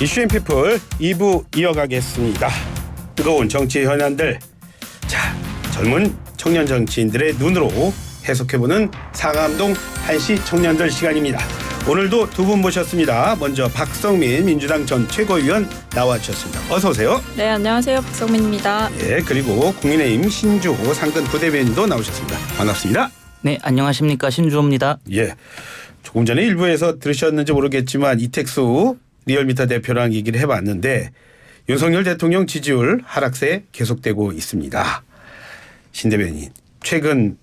이슈앤피플 2부 이어가겠습니다. 뜨거운 정치 현안들, 자, 젊은 청년 정치인들의 눈으로 해석해보는 상암동 한시 청년들 시간입니다. 오늘도 두 분 모셨습니다. 먼저 박성민 민주당 전 최고위원 나와주셨습니다. 어서 오세요. 네, 안녕하세요. 박성민입니다. 예, 그리고 국민의힘 신주호 상근 부대변인도 나오셨습니다. 반갑습니다. 네, 안녕하십니까, 신주호입니다. 예, 조금 전에 일부에서 들으셨는지 모르겠지만 이택수 리얼미터 대표랑 얘기를 해봤는데 윤석열 대통령 지지율 하락세 계속되고 있습니다. 신 대변인, 최근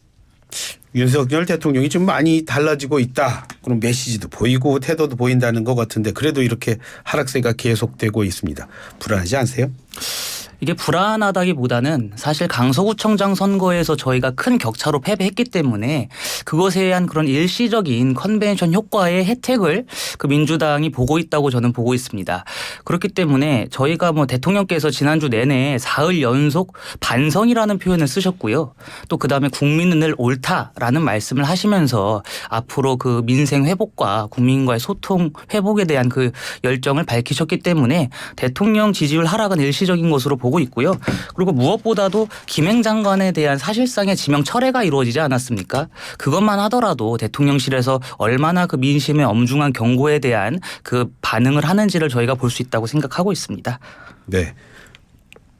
윤석열 대통령이 좀 많이 달라지고 있다, 그런 메시지도 보이고 태도도 보인다는 것 같은데 그래도 이렇게 하락세가 계속되고 있습니다. 불안하지 않으세요? 이게 불안하다기보다는 사실 강서구청장 선거에서 저희가 큰 격차로 패배했기 때문에 그것에 대한 그런 일시적인 컨벤션 효과의 혜택을 그 민주당이 보고 있다고 저는 보고 있습니다. 그렇기 때문에 저희가 대통령께서 지난주 내내 사흘 연속 반성이라는 표현을 쓰셨고요. 또 그다음에 국민은 늘 옳다라는 말씀을 하시면서 앞으로 그 민생 회복과 국민과의 소통 회복에 대한 그 열정을 밝히셨기 때문에 대통령 지지율 하락은 일시적인 것으로 보고 있고요. 그리고 무엇보다도 김행 장관에 대한 사실상의 지명 철회가 이루어지지 않았습니까? 그것만 하더라도 대통령실에서 얼마나 그 민심의 엄중한 경고에 대한 그 반응을 하는지를 저희가 볼 수 있다고 생각하고 있습니다. 네.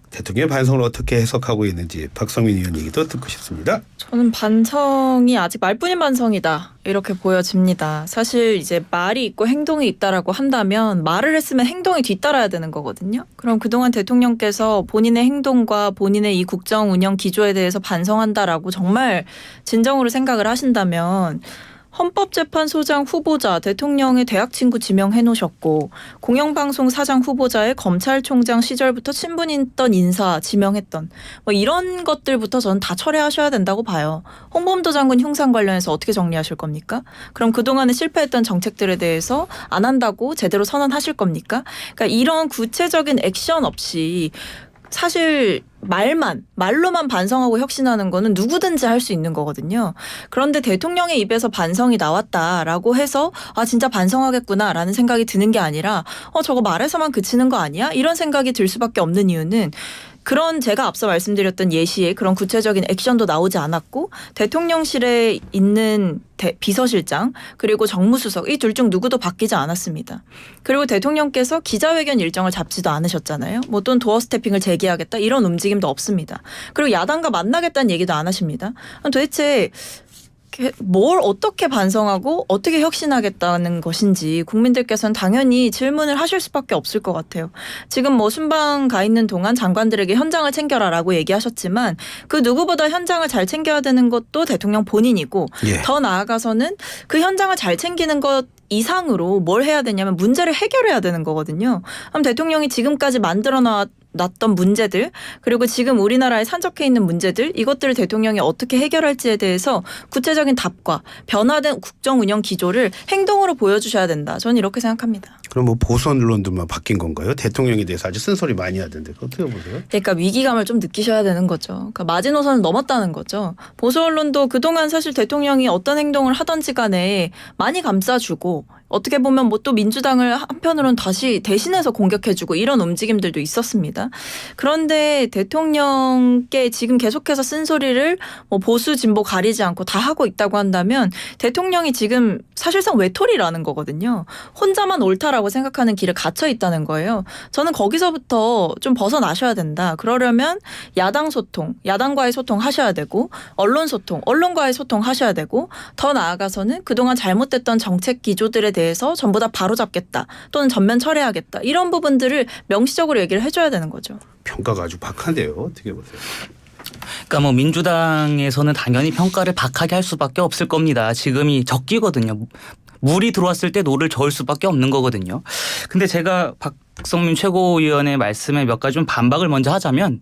대통령의 반성을 어떻게 해석하고 있는지 박성민 의원 얘기도 듣고 싶습니다. 저는 반성이 아직 말뿐인 반성이다, 이렇게 보여집니다. 사실 이제 말이 있고 행동이 있다라고 한다면 말을 했으면 행동이 뒤따라야 되는 거거든요. 그럼 그동안 대통령께서 본인의 행동과 본인의 이 국정 운영 기조에 대해서 반성한다라고 정말 진정으로 생각을 하신다면 헌법재판소장 후보자 대통령의 대학 친구 지명해 놓으셨고, 공영방송 사장 후보자의 검찰총장 시절부터 친분 있던 인사 지명했던 이런 것들부터 저는 다 철회하셔야 된다고 봐요. 홍범도 장군 흉상 관련해서 어떻게 정리하실 겁니까? 그럼 그동안에 실패했던 정책들에 대해서 안 한다고 제대로 선언하실 겁니까? 그러니까 이런 구체적인 액션 없이 사실 말로만 반성하고 혁신하는 거는 누구든지 할 수 있는 거거든요. 그런데 대통령의 입에서 반성이 나왔다라고 해서 진짜 반성하겠구나라는 생각이 드는 게 아니라 저거 말에서만 그치는 거 아니야? 이런 생각이 들 수밖에 없는 이유는 그런 제가 앞서 말씀드렸던 예시에 그런 구체적인 액션도 나오지 않았고, 대통령실에 있는 비서실장 그리고 정무수석 이 둘 중 누구도 바뀌지 않았습니다. 그리고 대통령께서 기자회견 일정을 잡지도 않으셨잖아요. 또는 도어 스태핑을 재개하겠다 이런 움직임도 없습니다. 그리고 야당과 만나겠다는 얘기도 안 하십니다. 도대체 뭘 어떻게 반성하고 어떻게 혁신하겠다는 것인지 국민들께서는 당연히 질문을 하실 수밖에 없을 것 같아요. 지금 순방 가 있는 동안 장관들에게 현장을 챙겨라라고 얘기하셨지만 그 누구보다 현장을 잘 챙겨야 되는 것도 대통령 본인이고, 예. 더 나아가서는 그 현장을 잘 챙기는 것 이상으로 뭘 해야 되냐면 문제를 해결해야 되는 거거든요. 그럼 대통령이 지금까지 만들어놨던 문제들, 그리고 지금 우리나라에 산적해 있는 문제들, 이것들을 대통령이 어떻게 해결할지에 대해서 구체적인 답과 변화된 국정 운영 기조를 행동으로 보여주셔야 된다. 저는 이렇게 생각합니다. 그럼 보수 언론들만 바뀐 건가요? 대통령에 대해서 아주 쓴소리 많이 하던데 어떻게 보세요? 그러니까 위기감을 좀 느끼셔야 되는 거죠. 그러니까 마지노선을 넘었다는 거죠. 보수 언론도 그동안 사실 대통령이 어떤 행동을 하든지 간에 많이 감싸주고, 어떻게 보면 또 민주당을 한편으로는 다시 대신해서 공격해주고 이런 움직임들도 있었습니다. 그런데 대통령께 지금 계속해서 쓴소리를 보수 진보 가리지 않고 다 하고 있다고 한다면 대통령이 지금 사실상 외톨이라는 거거든요. 혼자만 옳다라고 생각하는 길에 갇혀 있다는 거예요. 저는 거기서부터 좀 벗어나셔야 된다. 그러려면 야당 소통, 야당과의 소통 하셔야 되고, 언론 소통, 언론과의 소통 하셔야 되고, 더 나아가서는 그동안 잘못됐던 정책 기조들에 대해서 전부 다 바로잡겠다, 또는 전면 철회하겠다, 이런 부분들을 명시적으로 얘기를 해줘야 되는 거죠. 평가가 아주 박한데요. 어떻게 보세요? 그러니까 민주당에서는 당연히 평가를 박하게 할 수밖에 없을 겁니다. 지금이 적기거든요. 물이 들어왔을 때 노를 저을 수밖에 없는 거거든요. 근데 제가 박성민 최고위원의 말씀에 몇 가지 좀 반박을 먼저 하자면,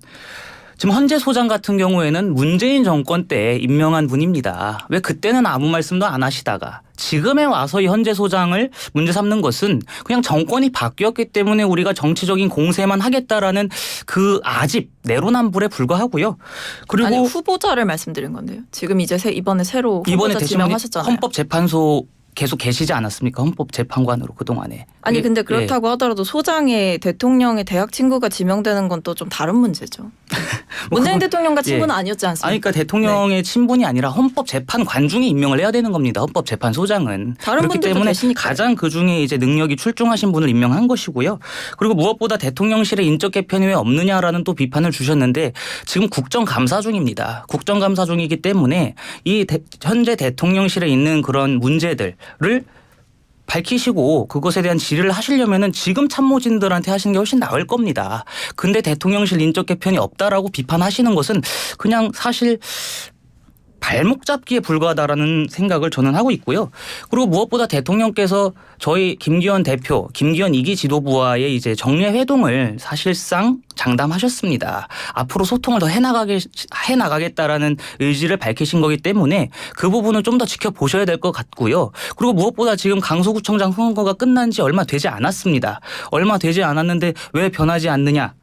지금 헌재 소장 같은 경우에는 문재인 정권 때 임명한 분입니다. 왜 그때는 아무 말씀도 안 하시다가 지금에 와서 이 헌재 소장을 문제 삼는 것은 그냥 정권이 바뀌었기 때문에 우리가 정치적인 공세만 하겠다라는 그 아집 내로남불에 불과하고요. 그리고 아니, 후보자를 말씀드린 건데요. 지금 이제 이번에 새로 이번에 후보자 대신에 지명하셨잖아요. 헌법재판소 계속 계시지 않았습니까? 헌법재판관으로 그동안에. 아니 근데 예. 그렇다고 하더라도 소장에 대통령의 대학 친구가 지명되는 건 또 좀 다른 문제죠. 문재인 대통령과 친구는 아니었지 않습니까? 아니, 그러니까 대통령의 친분이 아니라 헌법재판관 중에 임명을 해야 되는 겁니다. 헌법재판소장은. 다른 그렇기 분들도 때문에 계시니까요. 가장 그중에 이제 능력이 출중하신 분을 임명한 것이고요. 그리고 무엇보다 대통령실의 인적 개편이 왜 없느냐라는 또 비판을 주셨는데 지금 국정감사 중입니다. 국정감사 중이기 때문에 이 현재 대통령실에 있는 그런 문제들을 밝히시고 그것에 대한 질의를 하시려면은 지금 참모진들한테 하시는 게 훨씬 나을 겁니다. 근데 대통령실 인적 개편이 없다라고 비판하시는 것은 그냥 사실 발목 잡기에 불과하다라는 생각을 저는 하고 있고요. 그리고 무엇보다 대통령께서 저희 김기현 대표, 김기현 2기 지도부와의 이제 정례 회동을 사실상 장담하셨습니다. 앞으로 소통을 더 해나가겠다라는 의지를 밝히신 거기 때문에 그 부분은 좀 더 지켜보셔야 될 것 같고요. 그리고 무엇보다 지금 강서구청장 선거가 끝난 지 얼마 되지 않았습니다. 얼마 되지 않았는데 왜 변하지 않느냐.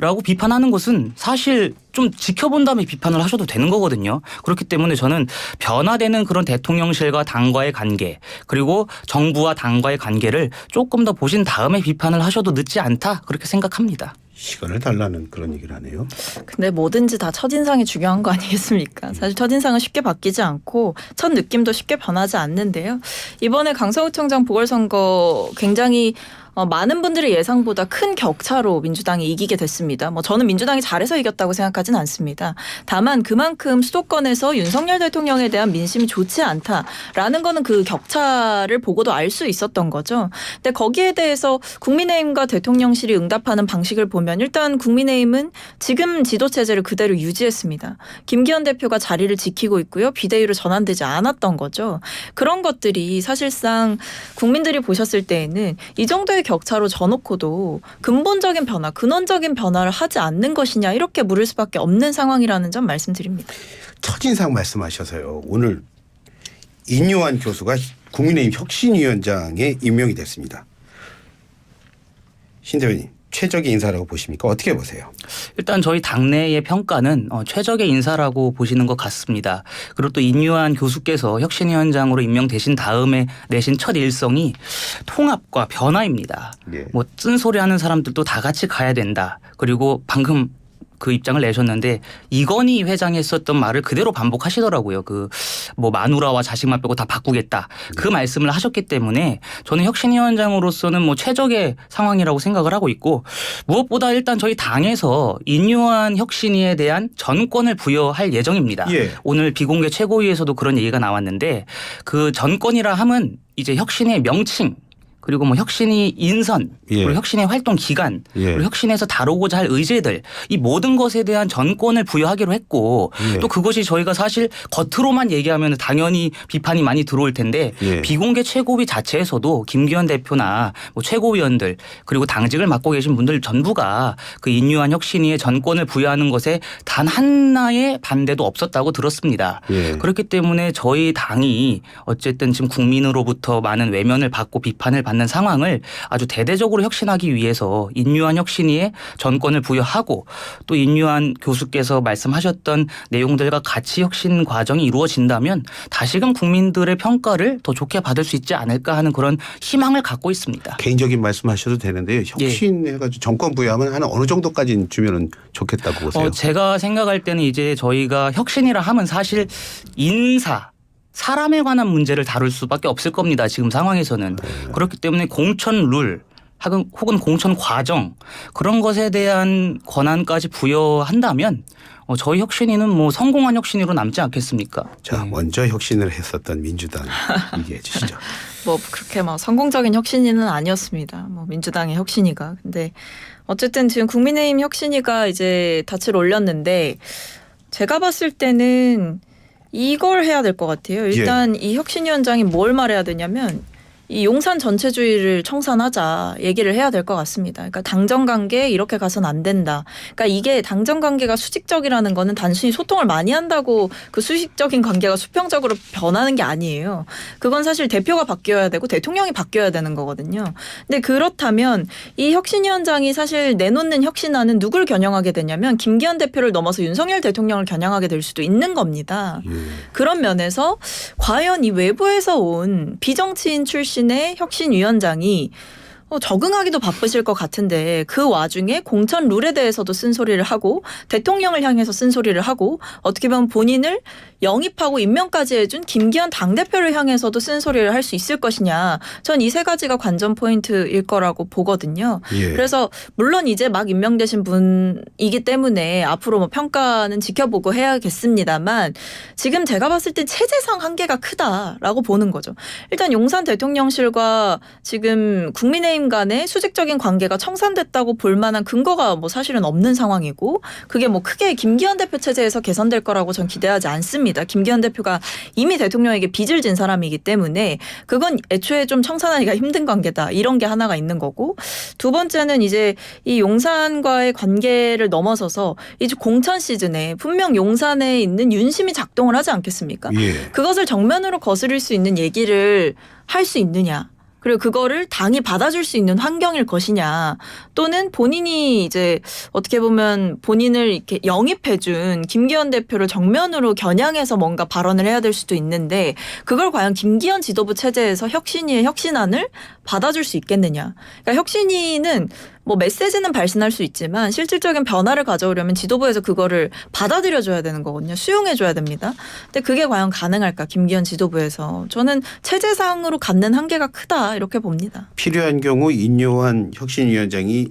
라고 비판하는 것은 사실 좀 지켜본 다음에 비판을 하셔도 되는 거거든요. 그렇기 때문에 저는 변화되는 그런 대통령실과 당과의 관계 그리고 정부와 당과의 관계를 조금 더 보신 다음에 비판을 하셔도 늦지 않다 그렇게 생각합니다. 시간을 달라는 그런 얘기를 하네요. 근데 뭐든지 다 첫인상이 중요한 거 아니겠습니까? 사실 첫인상은 쉽게 바뀌지 않고 첫 느낌도 쉽게 변하지 않는데요. 이번에 강서구청장 보궐선거 굉장히 많은 분들의 예상보다 큰 격차로 민주당이 이기게 됐습니다. 뭐 저는 민주당이 잘해서 이겼다고 생각하진 않습니다. 다만 그만큼 수도권에서 윤석열 대통령에 대한 민심이 좋지 않다라는 거는 그 격차를 보고도 알 수 있었던 거죠. 근데 거기에 대해서 국민의힘과 대통령실이 응답하는 방식을 보면 일단 국민의힘은 지금 지도체제를 그대로 유지했습니다. 김기현 대표가 자리를 지키고 있고요. 비대위로 전환되지 않았던 거죠. 그런 것들이 사실상 국민들이 보셨을 때에는 이 정도의 격차로 져놓고도 근본적인 변화, 근원적인 변화를 하지 않는 것이냐 이렇게 물을 수밖에 없는 상황이라는 점 말씀드립니다. 첫인상 말씀하셔서요. 오늘 인요한 교수가 국민의힘 혁신위원장에 임명이 됐습니다. 신 대변인 최적의 인사라고 보십니까? 어떻게 보세요? 일단 저희 당내의 평가는 최적의 인사라고 보시는 것 같습니다. 그리고 또 인유한 교수께서 혁신위원장으로 임명되신 다음에 내신 첫 일성이 통합과 변화입니다. 네. 뭐 쓴소리하는 사람들도 다 같이 가야 된다. 그리고 방금 그 입장을 내셨는데 이건희 회장이 했었던 말을 그대로 반복하시더라고요. 그 뭐 마누라와 자식만 빼고 다 바꾸겠다. 그 말씀을 하셨기 때문에 저는 혁신위원장으로서는 뭐 최적의 상황이라고 생각을 하고 있고 무엇보다 일단 저희 당에서 인유한 혁신위에 대한 전권을 부여할 예정입니다. 예. 오늘 비공개 최고위에서도 그런 얘기가 나왔는데 그 전권이라 함은 이제 혁신의 명칭 그리고 뭐 혁신이 인선, 예. 그리고 혁신의 활동 기간, 예. 그리고 혁신에서 다루고자 할 의제들 이 모든 것에 대한 전권을 부여하기로 했고 예. 또 그것이 저희가 사실 겉으로만 얘기하면 당연히 비판이 많이 들어올 텐데 예. 비공개 최고위 자체에서도 김기현 대표나 뭐 최고위원들 그리고 당직을 맡고 계신 분들 전부가 그 인유한 혁신위의 전권을 부여하는 것에 단 하나의 반대도 없었다고 들었습니다. 예. 그렇기 때문에 저희 당이 어쨌든 지금 국민으로부터 많은 외면을 받고 비판을 받는 상황을 아주 대대적으로 혁신하기 위해서 인유한 혁신위에 전권을 부여하고 또 인유한 교수께서 말씀하셨던 내용들과 같이 혁신 과정이 이루어진다면 다시금 국민들의 평가를 더 좋게 받을 수 있지 않을까 하는 그런 희망을 갖고 있습니다. 개인적인 말씀하셔도 되는데요. 예. 혁신해가지고 정권 부여하면 한 어느 정도까지 주면은 좋겠다고 보세요. 제가 생각할 때는 이제 저희가 혁신이라 하면 사실 인사 사람에 관한 문제를 다룰 수밖에 없을 겁니다. 지금 상황에서는. 그렇기 때문에 공천 룰 혹은 공천 과정 그런 것에 대한 권한까지 부여한다면 저희 혁신위는 뭐 성공한 혁신위로 남지 않겠습니까? 자, 먼저 혁신을 했었던 민주당 얘기해 주시죠. 뭐 그렇게 막 성공적인 혁신위는 아니었습니다. 뭐 민주당의 혁신위가. 근데 어쨌든 지금 국민의힘 혁신위가 이제 닻을 올렸는데 제가 봤을 때는 이걸 해야 될 것 같아요. 일단 이 혁신위원장이 뭘 말해야 되냐면 이 용산 전체주의를 청산하자 얘기를 해야 될 것 같습니다. 그러니까 당정 관계 이렇게 가선 안 된다. 그러니까 이게 당정 관계가 수직적이라는 거는 단순히 소통을 많이 한다고 그 수직적인 관계가 수평적으로 변하는 게 아니에요. 그건 사실 대표가 바뀌어야 되고 대통령이 바뀌어야 되는 거거든요. 근데 그렇다면 이 혁신위원장이 사실 내놓는 혁신안은 누굴 겨냥하게 되냐면 김기현 대표를 넘어서 윤석열 대통령을 겨냥하게 될 수도 있는 겁니다. 그런 면에서 과연 이 외부에서 온 비정치인 출신의 혁신위원장이 적응하기도 바쁘실 것 같은데 그 와중에 공천 룰에 대해서도 쓴소리를 하고 대통령을 향해서 쓴소리를 하고 어떻게 보면 본인을 영입하고 임명까지 해준 김기현 당대표를 향해서도 쓴소리를 할 수 있을 것이냐. 전 이 세 가지가 관전 포인트일 거라고 보거든요. 예. 그래서 물론 이제 막 임명되신 분이기 때문에 앞으로 뭐 평가는 지켜보고 해야겠습니다만 지금 제가 봤을 때 체제상 한계가 크다라고 보는 거죠. 일단 용산 대통령실과 지금 국민의힘 간의 수직적인 관계가 청산됐다고 볼 만한 근거가 뭐 사실은 없는 상황이고 그게 뭐 크게 김기현 대표 체제에서 개선될 거라고 전 기대하지 않습니다. 김기현 대표가 이미 대통령에게 빚을 진 사람이기 때문에 그건 애초에 좀 청산하기가 힘든 관계다. 이런 게 하나가 있는 거고 두 번째는 이제 이 용산과의 관계를 넘어서서 이제 공천 시즌에 분명 용산에 있는 윤심이 작동을 하지 않겠습니까? 예. 그것을 정면으로 거스릴 수 있는 얘기를 할 수 있느냐. 그리고 그거를 당이 받아줄 수 있는 환경일 것이냐 또는 본인이 이제 어떻게 보면 본인을 이렇게 영입해준 김기현 대표를 정면으로 겨냥해서 뭔가 발언을 해야 될 수도 있는데 그걸 과연 김기현 지도부 체제에서 혁신위의 혁신안을 받아줄 수 있겠느냐. 그러니까 혁신위는 뭐 메시지는 발신할 수 있지만 실질적인 변화를 가져오려면 지도부에서 그거를 받아들여줘야 되는 거거든요. 수용해줘야 됩니다. 근데 그게 과연 가능할까 김기현 지도부에서. 저는 체제상으로 갖는 한계가 크다 이렇게 봅니다. 필요한 경우 인요한 혁신위원장이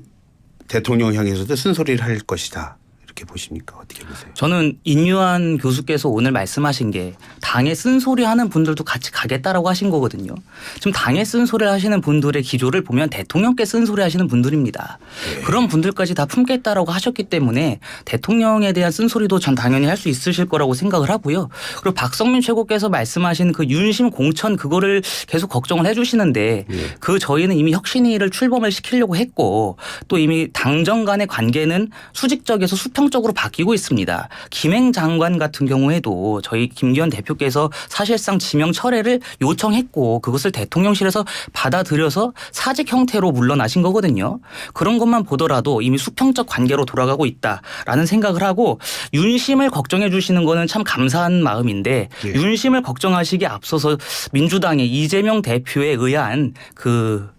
대통령 향해서도 쓴소리를 할 것이다. 이렇게 보십니까? 어떻게 보세요? 저는 인유한 교수께서 오늘 말씀하신 게 당에 쓴소리 하는 분들도 같이 가겠다라고 하신 거거든요. 지금 당에 쓴소리를 하시는 분들의 기조를 보면 대통령께 쓴소리 하시는 분들입니다. 네. 그런 분들까지 다 품겠다라고 하셨기 때문에 대통령에 대한 쓴소리도 전 당연히 할 수 있으실 거라고 생각을 하고요. 그리고 박성민 최고께서 말씀하신 그 윤심 공천 그거를 계속 걱정을 해 주시는데 네. 그 저희는 이미 혁신위를 출범을 시키려고 했고 또 이미 당정 간의 관계는 수직적에서 수평적으로 바뀌고 있습니다. 김행 장관 같은 경우에도 저희 김기현 대표께서 사실상 지명 철회를 요청했고 그것을 대통령실에서 받아들여서 사직 형태로 물러나신 거거든요. 그런 것만 보더라도 이미 수평적 관계로 돌아가고 있다라는 생각을 하고 윤심을 걱정해 주시는 거는 참 감사한 마음인데 예. 윤심을 걱정하시기에 앞서서 민주당의 이재명 대표에 의한 그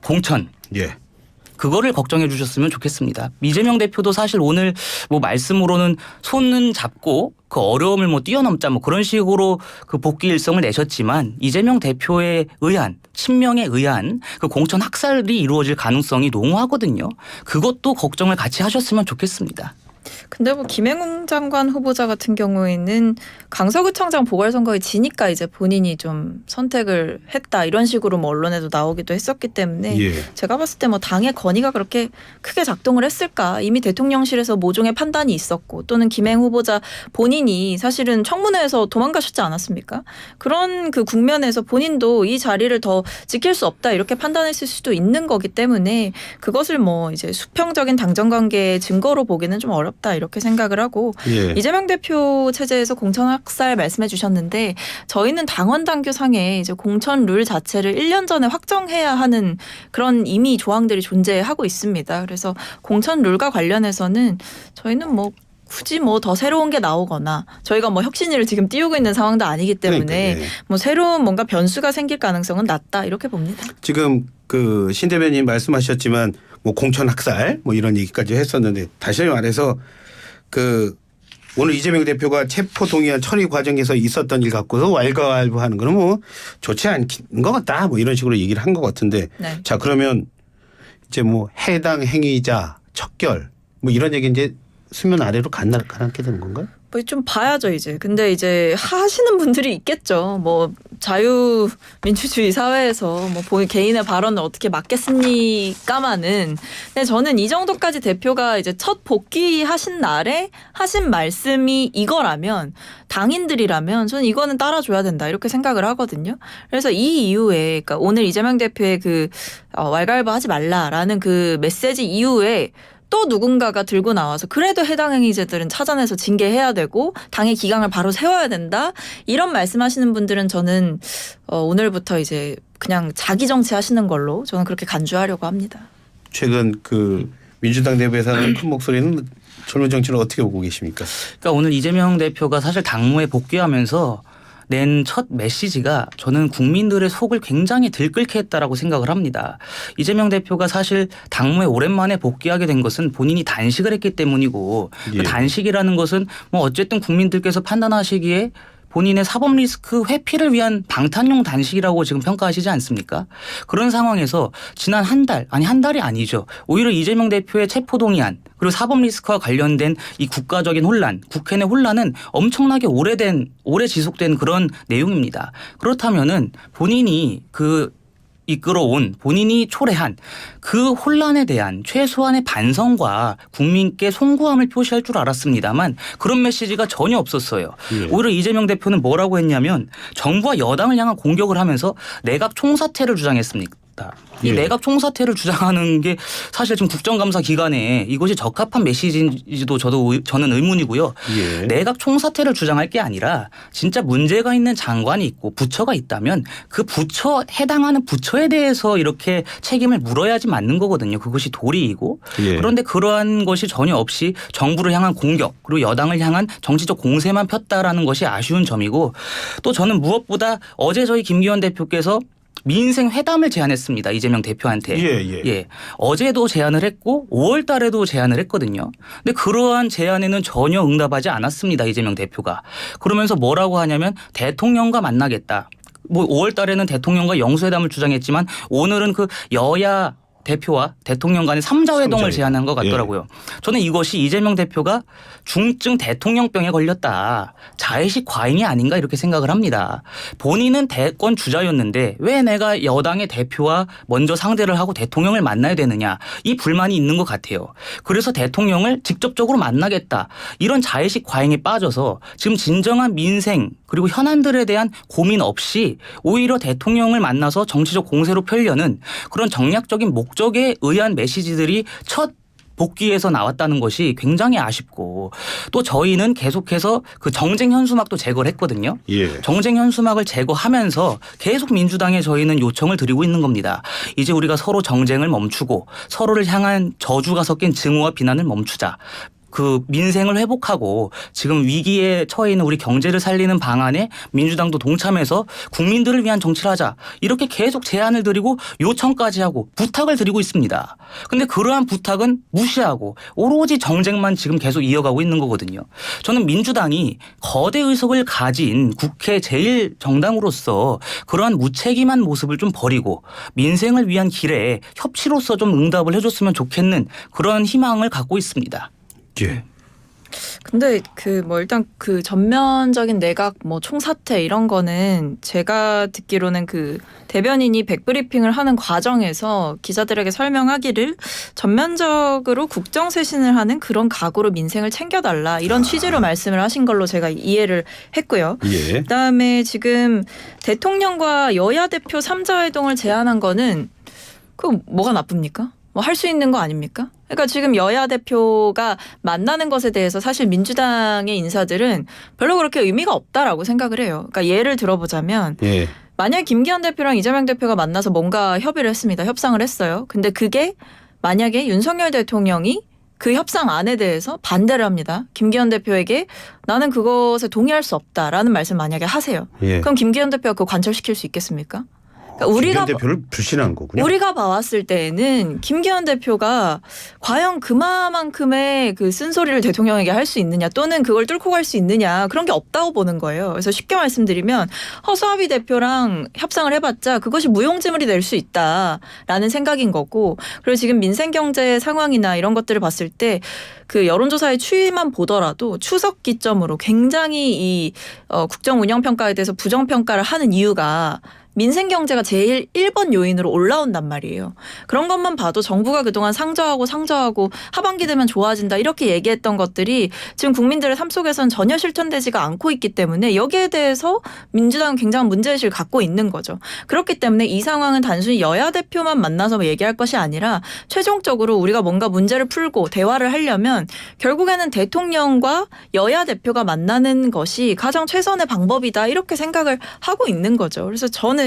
공천 예. 그거를 걱정해 주셨으면 좋겠습니다. 이재명 대표도 사실 오늘 뭐 말씀으로는 손은 잡고 그 어려움을 뭐 뛰어넘자 뭐 그런 식으로 그 복귀 일성을 내셨지만 이재명 대표에 의한 친명에 의한 그 공천 학살이 이루어질 가능성이 농후하거든요. 그것도 걱정을 같이 하셨으면 좋겠습니다. 근데 뭐 김행웅 장관 후보자 같은 경우에는 강서구청장 보궐선거에 지니까 이제 본인이 좀 선택을 했다 이런 식으로 뭐 언론에도 나오기도 했었기 때문에 예. 제가 봤을 때 뭐 당의 건의가 그렇게 크게 작동을 했을까. 이미 대통령실에서 모종의 판단이 있었고 또는 김행 후보자 본인이 사실은 청문회에서 도망가셨지 않았습니까? 그런 그 국면에서 본인도 이 자리를 더 지킬 수 없다 이렇게 판단했을 수도 있는 거기 때문에 그것을 뭐 이제 수평적인 당정관계의 증거로 보기는 좀 어렵다 이렇게 생각을 하고 예. 이재명 대표 체제에서 공천 학살 말씀해 주셨는데 저희는 당원 당규 상에 이제 공천 룰 자체를 1년 전에 확정해야 하는 그런 이미 조항들이 존재하고 있습니다. 그래서 공천 룰과 관련해서는 저희는 뭐 굳이 뭐 더 새로운 게 나오거나 저희가 뭐 혁신위를 지금 띄우고 있는 상황도 아니기 때문에 그러니까, 예. 뭐 새로운 뭔가 변수가 생길 가능성은 낮다 이렇게 봅니다. 지금 그 신 대변인 말씀하셨지만 뭐 공천 학살 뭐 이런 얘기까지 했었는데 다시 말해서 그 오늘 이재명 대표가 체포 동의안 처리 과정에서 있었던 일 갖고서 왈가왈부하는 거는 뭐 좋지 않은 것 같다 뭐 이런 식으로 얘기를 한 것 같은데 네. 자 그러면 이제 뭐 해당 행위자 척결 뭐 이런 얘기 이제 수면 아래로 가라앉게 되는 건가요? 뭐 좀 봐야죠 이제. 근데 이제 하시는 분들이 있겠죠. 뭐 자유민주주의 사회에서 뭐 개인의 발언을 어떻게 막겠습니까마는. 근데 저는 이 정도까지 대표가 이제 첫 복귀하신 날에 하신 말씀이 이거라면 당인들이라면 저는 이거는 따라줘야 된다 이렇게 생각을 하거든요. 그래서 이 이후에 그러니까 오늘 이재명 대표의 그 왈가왈부하지 말라라는 그 메시지 이후에 또 누군가가 들고 나와서 그래도 해당 행위자들은 찾아내서 징계해야 되고 당의 기강을 바로 세워야 된다 이런 말씀하시는 분들은 저는 오늘부터 이제 그냥 자기 정치하시는 걸로 저는 그렇게 간주하려고 합니다. 최근 그 민주당 내부에서 하는 큰 목소리는 젊은 정치를 어떻게 보고 계십니까? 그러니까 오늘 이재명 대표가 사실 당무에 복귀하면서 낸 첫 메시지가 저는 국민들의 속을 굉장히 들끓게 했다라고 생각을 합니다. 이재명 대표가 사실 당무에 오랜만에 복귀하게 된 것은 본인이 단식을 했기 때문이고 예. 그 단식이라는 것은 뭐 어쨌든 국민들께서 판단하시기에 본인의 사법 리스크 회피를 위한 방탄용 단식이라고 지금 평가하시지 않습니까? 그런 상황에서 지난 한 달이 아니죠. 오히려 이재명 대표의 체포동의안 그리고 사법 리스크와 관련된 이 국가적인 혼란, 국회 내 혼란은 엄청나게 오래 지속된 그런 내용입니다. 그렇다면은 본인이 이끌어온 본인이 초래한 그 혼란에 대한 최소한의 반성과 국민께 송구함을 표시할 줄 알았습니다만 그런 메시지가 전혀 없었어요. 예. 오히려 이재명 대표는 뭐라고 했냐면 정부와 여당을 향한 공격을 하면서 내각 총사퇴를 주장했습니다. 이 예. 내각 총사퇴를 주장하는 게 사실 지금 국정감사 기간에 이것이 적합한 메시지인지도 저는 의문이고요. 예. 내각 총사퇴를 주장할 게 아니라 진짜 문제가 있는 장관이 있고 부처가 있다면 그 해당하는 부처에 대해서 이렇게 책임을 물어야지 맞는 거거든요. 그것이 도리이고. 예. 그런데 그러한 것이 전혀 없이 정부를 향한 공격 그리고 여당을 향한 정치적 공세만 폈다라는 것이 아쉬운 점이고 또 저는 무엇보다 어제 저희 김기현 대표께서 민생 회담을 제안했습니다. 이재명 대표한테. 예. 어제도 제안을 했고 5월 달에도 제안을 했거든요. 근데 그러한 제안에는 전혀 응답하지 않았습니다. 이재명 대표가. 그러면서 뭐라고 하냐면 대통령과 만나겠다. 뭐 5월 달에는 대통령과 영수회담을 주장했지만 오늘은 그 여야 대표와 대통령 간의 3자 회동을 제안한 것 같더라고요. 저는 이것이 이재명 대표가 중증 대통령병에 걸렸다. 자의식 과잉이 아닌가 이렇게 생각을 합니다. 본인은 대권 주자였는데 왜 내가 여당의 대표와 먼저 상대를 하고 대통령을 만나야 되느냐. 이 불만이 있는 것 같아요. 그래서 대통령을 직접적으로 만나겠다. 이런 자의식 과잉에 빠져서 지금 진정한 민생 그리고 현안들에 대한 고민 없이 오히려 대통령을 만나서 정치적 공세로 펼려는 그런 정략적인 목적에 의한 메시지들이 첫 복귀에서 나왔다는 것이 굉장히 아쉽고 또 저희는 계속해서 그 정쟁 현수막도 제거를 했거든요. 예. 정쟁 현수막을 제거하면서 계속 민주당에 저희는 요청을 드리고 있는 겁니다. 이제 우리가 서로 정쟁을 멈추고 서로를 향한 저주가 섞인 증오와 비난을 멈추자. 그 민생을 회복하고 지금 위기에 처해 있는 우리 경제를 살리는 방안에 민주당도 동참해서 국민들을 위한 정치를 하자. 이렇게 계속 제안을 드리고 요청까지 하고 부탁을 드리고 있습니다. 그런데 그러한 부탁은 무시하고 오로지 정쟁만 지금 계속 이어가고 있는 거거든요. 저는 민주당이 거대 의석을 가진 국회 제1정당으로서 그러한 무책임한 모습을 좀 버리고 민생을 위한 길에 협치로서 좀 응답을 해줬으면 좋겠는 그런 희망을 갖고 있습니다. 예. 근데 일단 그 전면적인 내각 총사퇴 이런 거는 제가 듣기로는 그 대변인이 백브리핑을 하는 과정에서 기자들에게 설명하기를 전면적으로 국정쇄신을 하는 그런 각오로 민생을 챙겨달라 이런 취지로 말씀을 하신 걸로 제가 이해를 했고요. 예. 그다음에 지금 대통령과 여야 대표 3자 회동을 제안한 거는 그 뭐가 나쁩니까? 뭐 할 수 있는 거 아닙니까? 그러니까 지금 여야 대표가 만나는 것에 대해서 사실 민주당의 인사들은 별로 그렇게 의미가 없다라고 생각을 해요. 그러니까 예를 들어보자면 예. 만약 김기현 대표랑 이재명 대표가 만나서 뭔가 협의를 했습니다. 협상을 했어요. 근데 그게 만약에 윤석열 대통령이 그 협상안에 대해서 반대를 합니다. 김기현 대표에게 나는 그것에 동의할 수 없다라는 말씀 만약에 하세요. 예. 그럼 김기현 대표가 그거 관철시킬 수 있겠습니까? 그러니까 김기현 대표를 불신한 거군요. 우리가 봐왔을 때에는 김기현 대표가 과연 그만큼의 그 쓴소리를 대통령에게 할 수 있느냐 또는 그걸 뚫고 갈 수 있느냐 그런 게 없다고 보는 거예요. 그래서 쉽게 말씀드리면 허수아비 대표랑 협상을 해봤자 그것이 무용지물이 될 수 있다라는 생각인 거고 그리고 지금 민생경제 상황이나 이런 것들을 봤을 때 그 여론조사의 추이만 보더라도 추석 기점으로 굉장히 이 국정운영평가에 대해서 부정평가를 하는 이유가 민생경제가 제일 1번 요인으로 올라온단 말이에요. 그런 것만 봐도 정부가 그동안 상저하고 하반기 되면 좋아진다 이렇게 얘기했던 것들이 지금 국민들의 삶 속에서는 전혀 실천되지가 않고 있기 때문에 여기에 대해서 민주당은 굉장한 문제의식을 갖고 있는 거죠. 그렇기 때문에 이 상황은 단순히 여야 대표만 만나서 얘기할 것이 아니라 최종적으로 우리가 뭔가 문제를 풀고 대화를 하려면 결국에는 대통령과 여야 대표가 만나는 것이 가장 최선의 방법이다 이렇게 생각을 하고 있는 거죠. 그래서 저는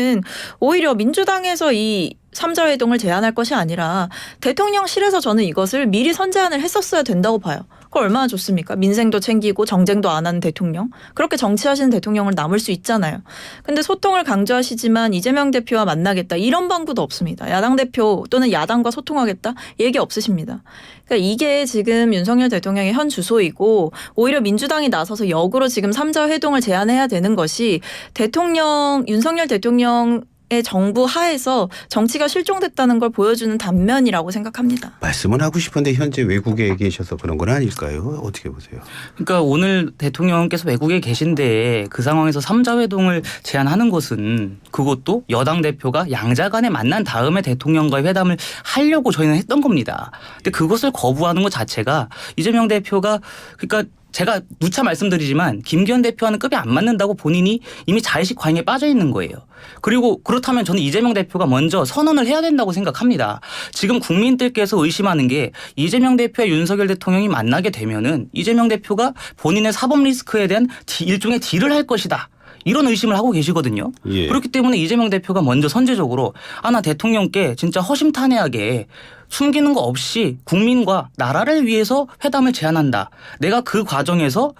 오히려 민주당에서 이 3자 회동을 제안할 것이 아니라 대통령실에서 저는 이것을 미리 선제안을 했었어야 된다고 봐요. 그거 얼마나 좋습니까? 민생도 챙기고 정쟁도 안 하는 대통령. 그렇게 정치하시는 대통령을 남을 수 있잖아요. 근데 소통을 강조하시지만 이재명 대표와 만나겠다 이런 방구도 없습니다. 야당 대표 또는 야당과 소통하겠다 얘기 없으십니다. 그러니까 이게 지금 윤석열 대통령의 현 주소이고 오히려 민주당이 나서서 역으로 지금 3자 회동을 제안해야 되는 것이 윤석열 대통령 의 정부 하에서 정치가 실종됐다는 걸 보여주는 단면이라고 생각합니다. 말씀은 하고 싶은데 현재 외국에 계셔서 그런 건 아닐까요? 어떻게 보세요? 그러니까 오늘 대통령께서 외국에 계신데 그 상황에서 3자 회동을 제안하는 것은 그것도 여당 대표가 양자 간에 만난 다음에 대통령과의 회담을 하려고 저희는 했던 겁니다. 근데 그것을 거부하는 것 자체가 이재명 대표가 그러니까 제가 누차 말씀드리지만 김기현 대표와는 급이 안 맞는다고 본인이 이미 자의식 과잉에 빠져 있는 거예요. 그리고 그렇다면 저는 이재명 대표가 먼저 선언을 해야 된다고 생각합니다. 지금 국민들께서 의심하는 게 이재명 대표와 윤석열 대통령이 만나게 되면은 이재명 대표가 본인의 사법 리스크에 대한 일종의 딜을 할 것이다. 이런 의심을 하고 계시거든요. 예. 그렇기 때문에 이재명 대표가 먼저 선제적으로 나 대통령께 진짜 허심탄회하게 숨기는 거 없이 국민과 나라를 위해서 회담을 제안한다. 내가 그 과정에서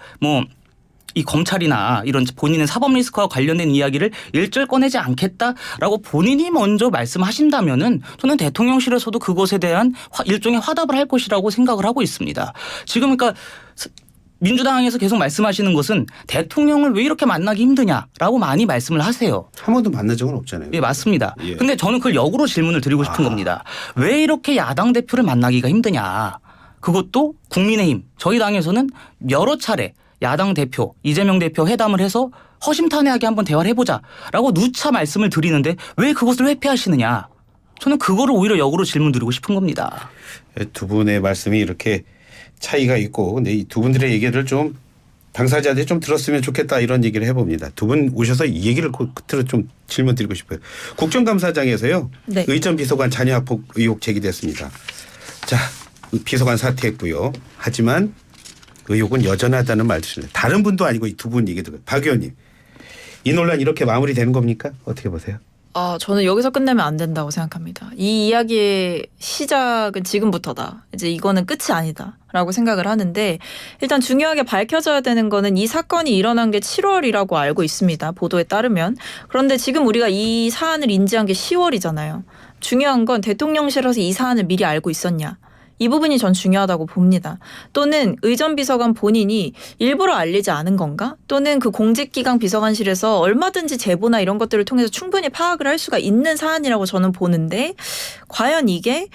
이 검찰이나 이런 본인의 사법 리스크와 관련된 이야기를 일절 꺼내지 않겠다라고 본인이 먼저 말씀하신다면은 저는 대통령실에서도 그것에 대한 일종의 화답을 할 것이라고 생각을 하고 있습니다. 지금 그러니까 민주당에서 계속 말씀하시는 것은 대통령을 왜 이렇게 만나기 힘드냐라고 많이 말씀을 하세요. 한 번도 만난 적은 없잖아요. 예, 맞습니다. 예. 근데 저는 그걸 역으로 질문을 드리고 싶은 겁니다. 왜 이렇게 야당 대표를 만나기가 힘드냐. 그것도 국민의힘 저희 당에서는 여러 차례 야당 대표 이재명 대표 회담을 해서 허심탄회하게 한번 대화를 해보자라고 누차 말씀을 드리는데 왜 그것을 회피하시느냐. 저는 그거를 오히려 역으로 질문 드리고 싶은 겁니다. 두 분의 말씀이 이렇게 차이가 있고 근데 이 두 분들의 얘기를 좀 당사자들이 좀 들었으면 좋겠다 이런 얘기를 해봅니다. 두 분 오셔서 이 얘기를 끝으로 좀 질문 드리고 싶어요. 국정감사장에서요. 네. 의전 비서관 자녀 학폭 의혹 제기됐습니다. 자, 비서관 사퇴했고요. 하지만 의혹은 여전하다는 말씀을 다른 분도 아니고 이 두 분 얘기 들어요. 박 의원님. 이 논란 이렇게 마무리되는 겁니까? 어떻게 보세요? 저는 여기서 끝내면 안 된다고 생각합니다. 이 이야기의 시작은 지금부터다. 이제 이거는 끝이 아니다라고 생각을 하는데 일단 중요하게 밝혀져야 되는 거는 이 사건이 일어난 게 7월이라고 알고 있습니다. 보도에 따르면. 그런데 지금 우리가 이 사안을 인지한 게 10월이잖아요. 중요한 건 대통령실에서 이 사안을 미리 알고 있었냐. 이 부분이 전 중요하다고 봅니다. 또는 의전 비서관 본인이 일부러 알리지 않은 건가? 또는 그 공직기강 비서관실에서 얼마든지 제보나 이런 것들을 통해서 충분히 파악을 할 수가 있는 사안이라고 저는 보는데 과연 이게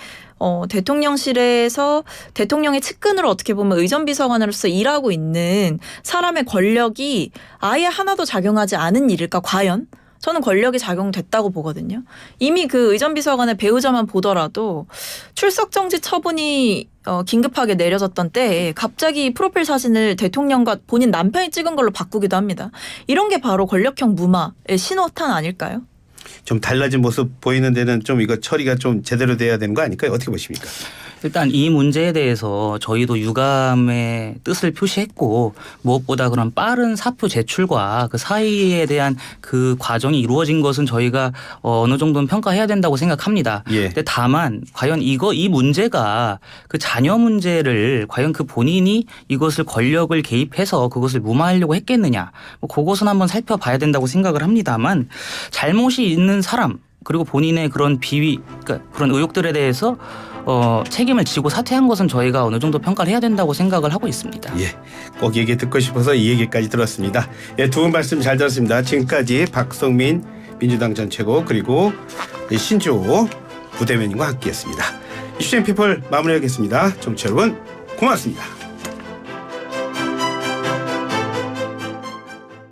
대통령실에서 대통령의 측근으로 어떻게 보면 의전 비서관으로서 일하고 있는 사람의 권력이 아예 하나도 작용하지 않은 일일까 과연? 저는 권력이 작용됐다고 보거든요. 이미 그 의전 비서관의 배우자만 보더라도 출석 정지 처분이 긴급하게 내려졌던 때에 갑자기 프로필 사진을 대통령과 본인 남편이 찍은 걸로 바꾸기도 합니다. 이런 게 바로 권력형 무마의 신호탄 아닐까요? 좀 달라진 모습 보이는 데는 좀 이거 처리가 좀 제대로 돼야 되는 거 아닐까요? 어떻게 보십니까? 일단 이 문제에 대해서 저희도 유감의 뜻을 표시했고 무엇보다 그런 빠른 사표 제출과 그 사이에 대한 그 과정이 이루어진 것은 저희가 어느 정도는 평가해야 된다고 생각합니다. 예. 근데 다만 과연 이 문제가 그 자녀 문제를 과연 그 본인이 이것을 권력을 개입해서 그것을 무마하려고 했겠느냐. 그것은 한번 살펴봐야 된다고 생각을 합니다만 잘못이 있는 있는 사람 그리고 본인의 그런 비위, 그러니까 그런 의혹들에 대해서 책임을 지고 사퇴한 것은 저희가 어느 정도 평가를 해야 된다고 생각을 하고 있습니다. 예, 꼭 얘기 듣고 싶어서 이 얘기까지 들었습니다. 예, 두 분 말씀 잘 들었습니다. 지금까지 박성민 민주당 전 최고 그리고 신조 부대변인과 함께했습니다. 이슈 앤피플 마무리하겠습니다. 청취자 여러분 고맙습니다.